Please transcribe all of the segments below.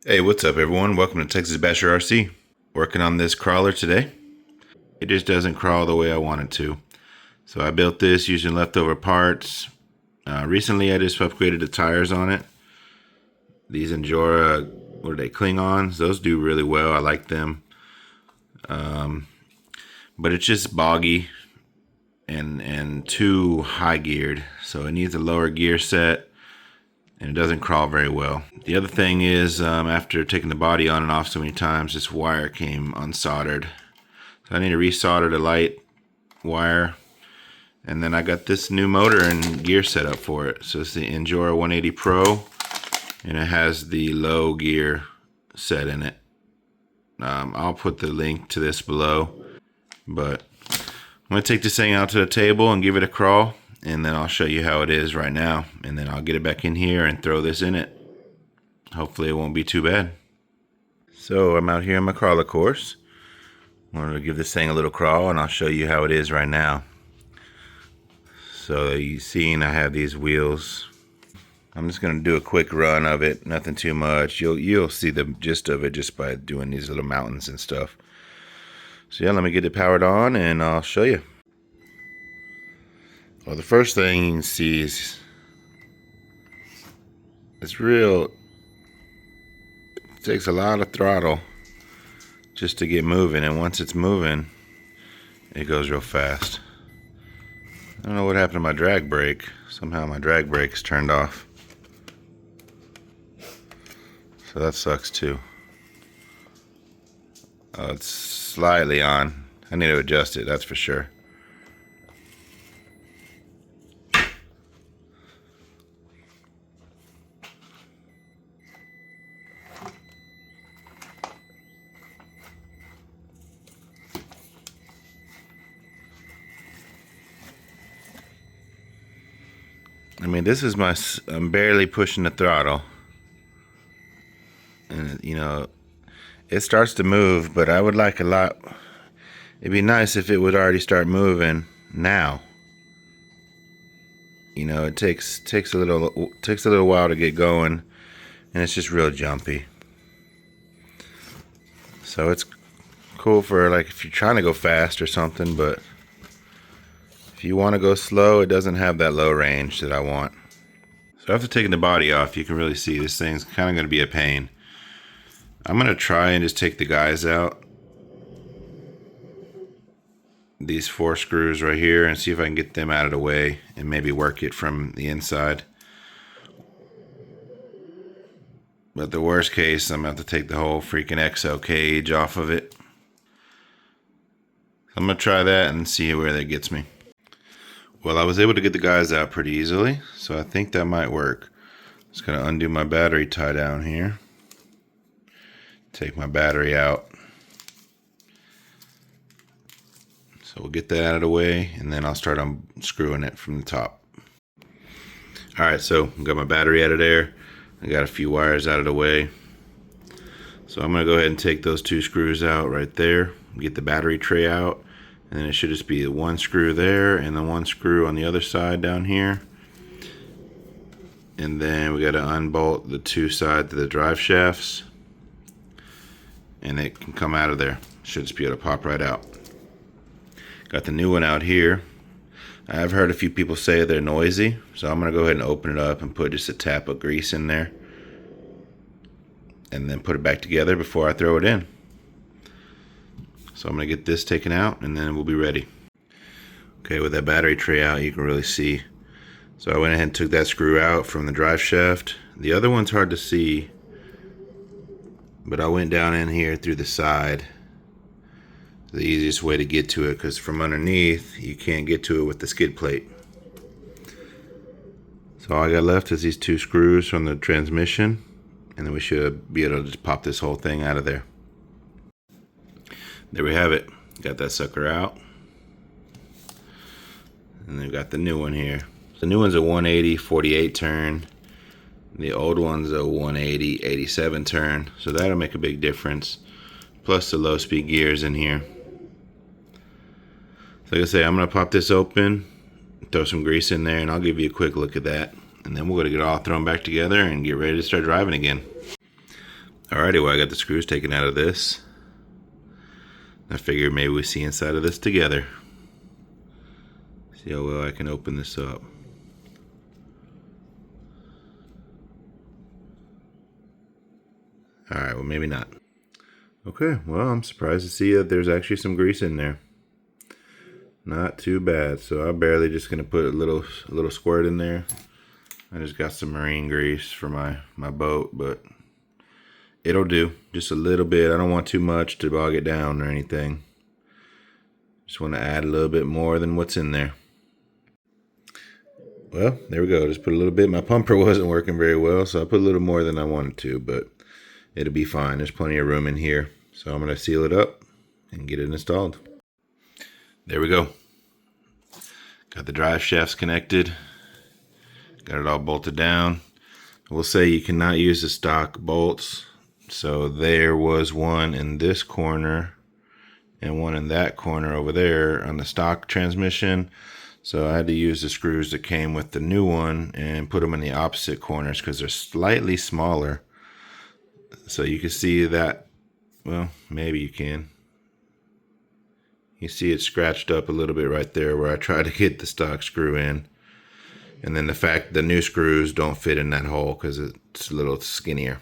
Hey, what's up everyone? Welcome to Texas Basher RC. Working on this crawler today. It just doesn't crawl the way I want it to. So I built this using leftover parts. Recently I just upgraded the tires on it. These Injora, what are they, Klingons? Those do really well, I like them. But it's just boggy and too high geared. So it needs a lower gear set. And it doesn't crawl very well. The other thing is, after taking the body on and off so many times, this wire came unsoldered. So I need to resolder the light wire. And then I got this new motor and gear set up for it. So it's the Injora 180 Pro, and it has the low gear set in it. I'll put the link to this below. But I'm going to take this thing out to the table and give it a crawl. And then I'll show you how it is right now. And then I'll get it back in here and throw this in it. Hopefully it won't be too bad. So I'm out here on my crawler course. I wanted to give this thing a little crawl and I'll show you how it is right now. So you've seen I have these wheels. I'm just going to do a quick run of it. Nothing too much. You'll see the gist of it just by doing these little mountains and stuff. So yeah, let me get it powered on and I'll show you. Well, the first thing you can see is it takes a lot of throttle just to get moving, and once it's moving, it goes real fast. I don't know what happened to my drag brake. Somehow my drag brake's turned off. So that sucks too. Oh, it's slightly on. I need to adjust it, that's for sure. I mean, this is I'm barely pushing the throttle. And, you know, it starts to move, but I would like a lot. It'd be nice if it would already start moving now. You know, it takes a little while to get going, and it's just real jumpy. So it's cool for like if you're trying to go fast or something, but if you want to go slow, it doesn't have that low range that I want. So after taking the body off, you can really see this thing's kind of going to be a pain. I'm going to try and just take the guys out. These 4 screws right here, and see if I can get them out of the way and maybe work it from the inside. But the worst case, I'm going to have to take the whole freaking XL cage off of it. I'm going to try that and see where that gets me. Well, I was able to get the guys out pretty easily, so I think that might work. Just going to undo my battery tie down here. Take my battery out. So we'll get that out of the way, and then I'll start unscrewing it from the top. Alright, so I've got my battery out of there. I got a few wires out of the way. So I'm going to go ahead and take those 2 screws out right there. Get the battery tray out. And then it should just be the 1 screw there and the 1 screw on the other side down here. And then we got to unbolt the 2 sides of the drive shafts. And it can come out of there. Should just be able to pop right out. Got the new one out here. I've heard a few people say they're noisy, so I'm going to go ahead and open it up and put just a tap of grease in there. And then put it back together before I throw it in. So I'm going to get this taken out and then we'll be ready. Okay, with that battery tray out, you can really see. So I went ahead and took that screw out from the drive shaft. The other one's hard to see, but I went down in here through the side. The easiest way to get to it, because from underneath you can't get to it with the skid plate. So all I got left is these 2 screws from the transmission, and then we should be able to just pop this whole thing out of there. There we have it. Got that sucker out. And then we got the new one here. The new one's a 180 48 turn. The old one's a 180 87 turn. So that'll make a big difference. Plus the low speed gears in here. So like I say, I'm going to pop this open, throw some grease in there, and I'll give you a quick look at that. And then we're going to get it all thrown back together and get ready to start driving again. Alrighty, well I got the screws taken out of this. I figured maybe we see inside of this together. See how well I can open this up. Alright, well maybe not. Okay, well I'm surprised to see that there's actually some grease in there. Not too bad. So I'm barely just gonna put a little squirt in there. I just got some marine grease for my boat, but it'll do. Just a little bit. I don't want too much to bog it down or anything. Just want to add a little bit more than what's in there. Well, there we go. Just put a little bit. My pumper wasn't working very well, so I put a little more than I wanted to, but it'll be fine. There's plenty of room in here. So I'm going to seal it up and get it installed. There we go. Got the drive shafts connected. Got it all bolted down. I will say you cannot use the stock bolts. So there was one in this corner and one in that corner over there on the stock transmission. So I had to use the screws that came with the new one and put them in the opposite corners because they're slightly smaller. So you can see that, well, maybe you can. You see it scratched up a little bit right there where I tried to get the stock screw in. And then the fact the new screws don't fit in that hole because it's a little skinnier.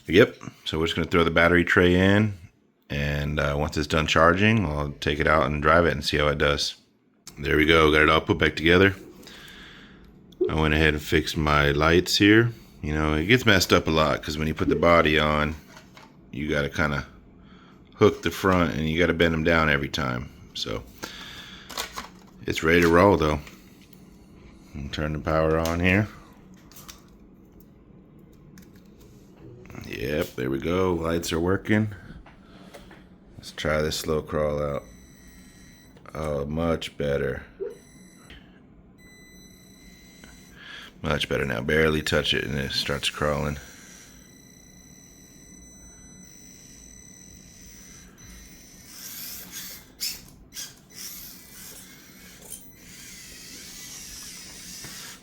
But yep, so we're just going to throw the battery tray in. And once it's done charging, I'll take it out and drive it and see how it does. There we go, got it all put back together. I went ahead and fixed my lights here. You know, it gets messed up a lot because when you put the body on, you got to kind of hook the front and you got to bend them down every time. So it's ready to roll though. Turn the power on here. Yep, there we go. Lights are working. Let's try this slow crawl out. Oh, much better. Much better now. Barely touch it and it starts crawling.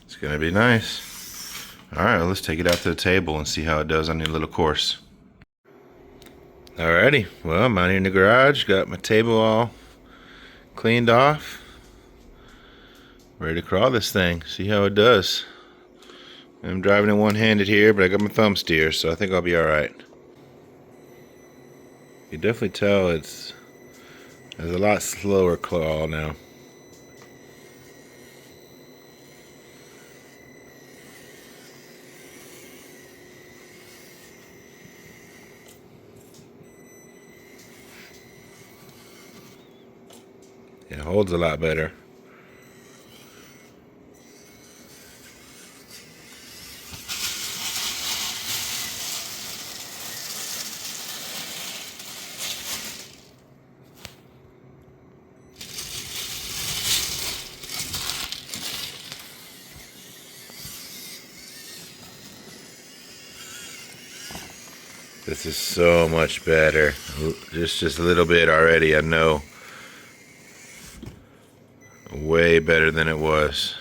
It's gonna be nice. Alright, well, let's take it out to the table and see how it does on your little course. Alrighty, well, I'm out here in the garage, got my table all cleaned off. Ready to crawl this thing, see how it does. I'm driving it one-handed here, but I got my thumb steer, so I think I'll be alright. You can definitely tell it's a lot slower crawl now. It holds a lot better. This is so much better. Just a little bit already, I know. Way better than it was.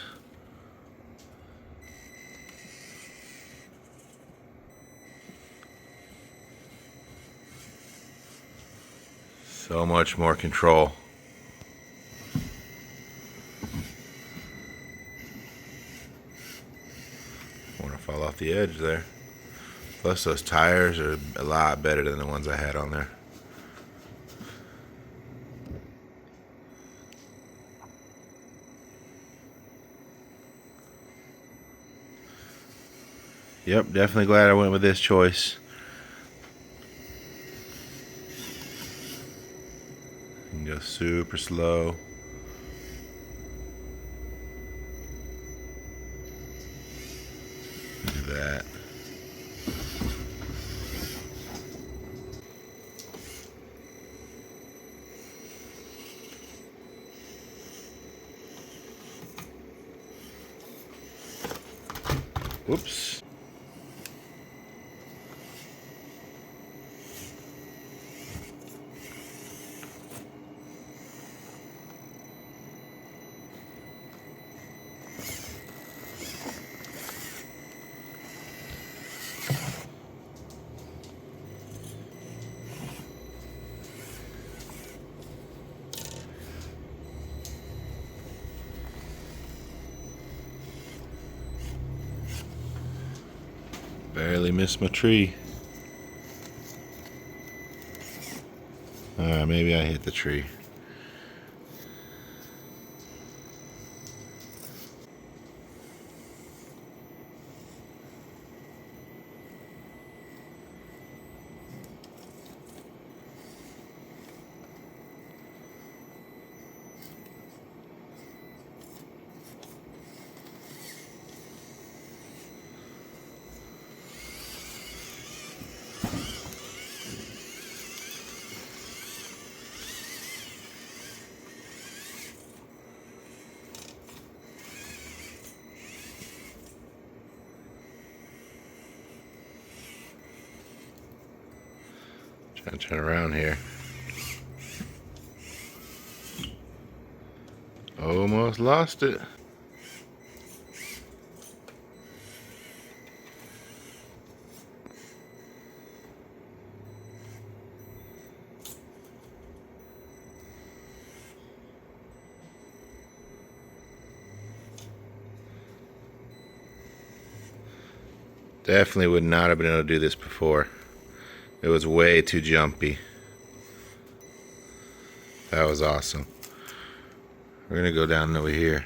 So much more control. I want to fall off the edge there. Plus those tires are a lot better than the ones I had on there. Yep, definitely glad I went with this choice. You can go super slow. Look at that. Whoops. Barely missed my tree. Alright, maybe I hit the tree. Trying to turn around here. Almost lost it. Definitely would not have been able to do this before. It was way too jumpy. That was awesome. We're gonna go down over here.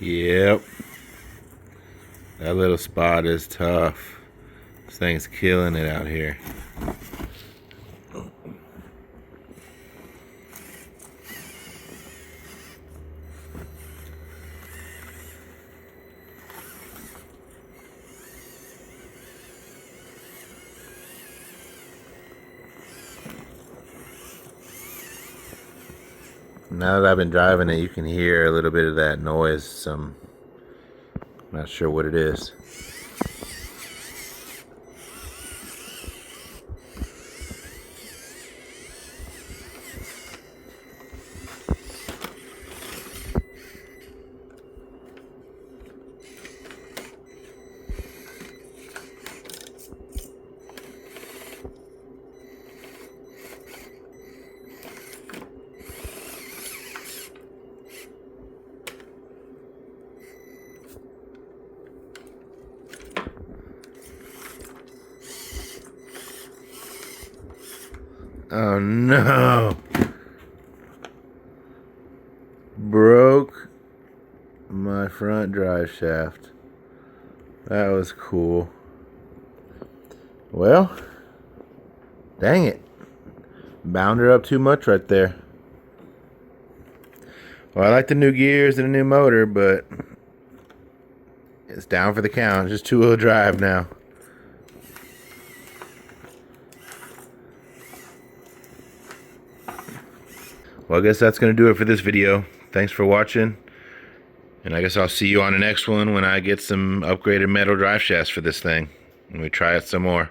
Yep. That little spot is tough. This thing's killing it out here. Now that I've been driving it, you can hear a little bit of that noise. I'm not sure what it is. Oh no! Broke my front drive shaft. That was cool. Well, dang it. Bound her up too much right there. Well, I like the new gears and a new motor, but it's down for the count. Just two-wheel drive now. Well, I guess that's going to do it for this video. Thanks for watching. And I guess I'll see you on the next one when I get some upgraded metal drive shafts for this thing. And we try it some more.